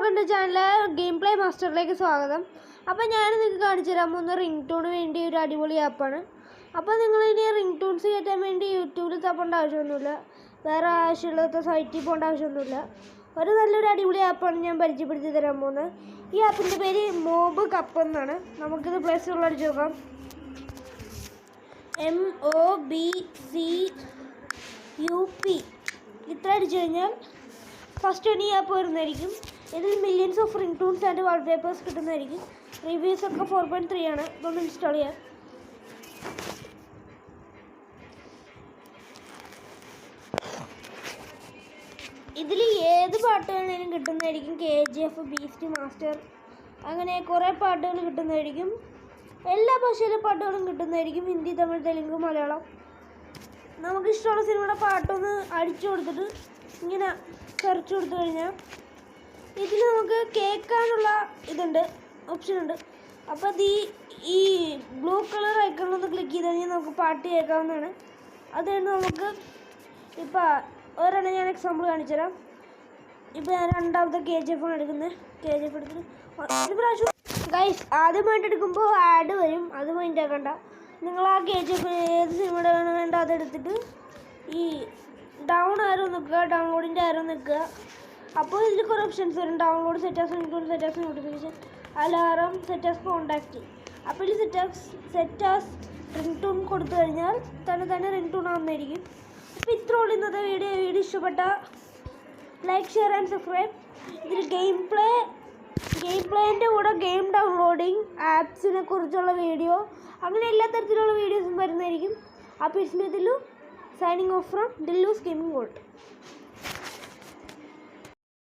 എല്ലാവർക്കും എൻ്റെ ചാനലിലെ ഗെയിം പ്ലേ മാസ്റ്ററിലേക്ക് സ്വാഗതം. അപ്പോൾ ഞാൻ നിങ്ങൾക്ക് കാണിച്ചു തരാൻ പോകുന്ന റിംഗ് ടൂണിന് വേണ്ടി ഒരു അടിപൊളി ആപ്പാണ്. അപ്പോൾ നിങ്ങളിനി റിംഗ് ടൂൺസ് കയറ്റാൻ വേണ്ടി യൂട്യൂബിൽ തപ്പേണ്ട ആവശ്യമൊന്നുമില്ല, വേറെ ആവശ്യമുള്ള സൈറ്റിൽ പോകേണ്ട ആവശ്യമൊന്നുമില്ല. ഒരു നല്ലൊരു അടിപൊളി ആപ്പാണ് ഞാൻ പരിചയപ്പെടുത്തി തരാൻ പോകുന്നത്. ഈ ആപ്പിൻ്റെ പേര് മോബ് കപ്പ് എന്നാണ്. നമുക്കിത് പ്ലേ സ്റ്റോറിൽ അടിച്ചു നോക്കാം. MOBCUP ഇത്ര അടിച്ചു കഴിഞ്ഞാൽ ഫസ്റ്റ് ഈ ആപ്പ് വരുന്നതായിരിക്കും. ഇതിൽ millions of ringtones and wallpapers കിട്ടുന്നതായിരിക്കും. റിവ്യൂസ് ഒക്കെ 4.3 ആണ്. ഇതൊന്ന് ഇൻസ്റ്റാൾ ചെയ്യാം. ഇതിൽ ഏത് പാട്ട് വേണമെങ്കിലും കിട്ടുന്നതായിരിക്കും. KGF, ബീസ്റ്റ്, മാസ്റ്റർ, അങ്ങനെ കുറേ പാട്ടുകൾ കിട്ടുന്നതായിരിക്കും. എല്ലാ ഭാഷയിലെ പാട്ടുകളും കിട്ടുന്നതായിരിക്കും. ഹിന്ദി, തമിഴ്, തെലുങ്ക്, മലയാളം. നമുക്കിഷ്ടമുള്ള സിനിമയുടെ പാട്ടൊന്ന് അടിച്ചു കൊടുത്തിട്ട് ഇങ്ങനെ സെർച്ച് കൊടുത്തു കഴിഞ്ഞാൽ ഇതിൽ നമുക്ക് കേൾക്കാനുള്ള ഓപ്ഷൻ ഉണ്ട്. അപ്പോൾ ഈ ബ്ലൂ കളർ ഐക്കണിലൊന്ന് ക്ലിക്ക് ചെയ്ത് കഴിഞ്ഞാൽ നമുക്ക് പാട്ട് കേൾക്കാവുന്നതാണ്. അതുകൊണ്ട് നമുക്ക് ഇപ്പോൾ ഒരെണ്ണം ഞാൻ എക്സാമ്പിൾ കാണിച്ചു തരാം. ഇപ്പോൾ ഞാൻ രണ്ടാമത്തെ KGF ആണ് എടുക്കുന്നത്. KGF എടുത്തിട്ട് ഒരു പ്രാവശ്യം ഗൈസ് ആദ്യമായിട്ട് എടുക്കുമ്പോൾ ആഡ് വരും, അത് മൈൻഡ് ആക്കണ്ട. നിങ്ങൾ ആ KGF ഏത് സിനിമയുടെ വേണ്ട അതെടുത്തിട്ട് ഈ ഡൗൺ ആരോ നിൽക്കുക, ഡൗൺലോഡിൻ്റെ ആരോ നിൽക്കുക. അപ്പോൾ ഇതിൽ കുറേ ഓപ്ഷൻസ് വരും. Download, സെറ്റാസ്, ringtone, സെറ്റാസ്, notification, alarm, സെറ്റാസ്, contact. അപ്പോൾ ഈ സെറ്റാസ് റിംഗ്ടോൺ കൊടുത്തു കഴിഞ്ഞാൽ തന്നെ റിംഗ്ടോൺ ആവുന്നതായിരിക്കും. അപ്പോൾ ഇത്രയുള്ള ഇന്നത്തെ വീഡിയോ ഇഷ്ടപ്പെട്ട ലൈക്ക്, ഷെയർ ആൻഡ് സബ്സ്ക്രൈബ്. ഇതിൽ ഗെയിം പ്ലേൻ്റെ കൂടെ ഗെയിം ഡൗൺലോഡിങ്, ആപ്സിനെ കുറിച്ചുള്ള വീഡിയോ, അങ്ങനെ എല്ലാ തരത്തിലുള്ള വീഡിയോസും വരുന്നതായിരിക്കും. അപ്പോൾ it's me Dillu, signing off from Dillus Gaming World.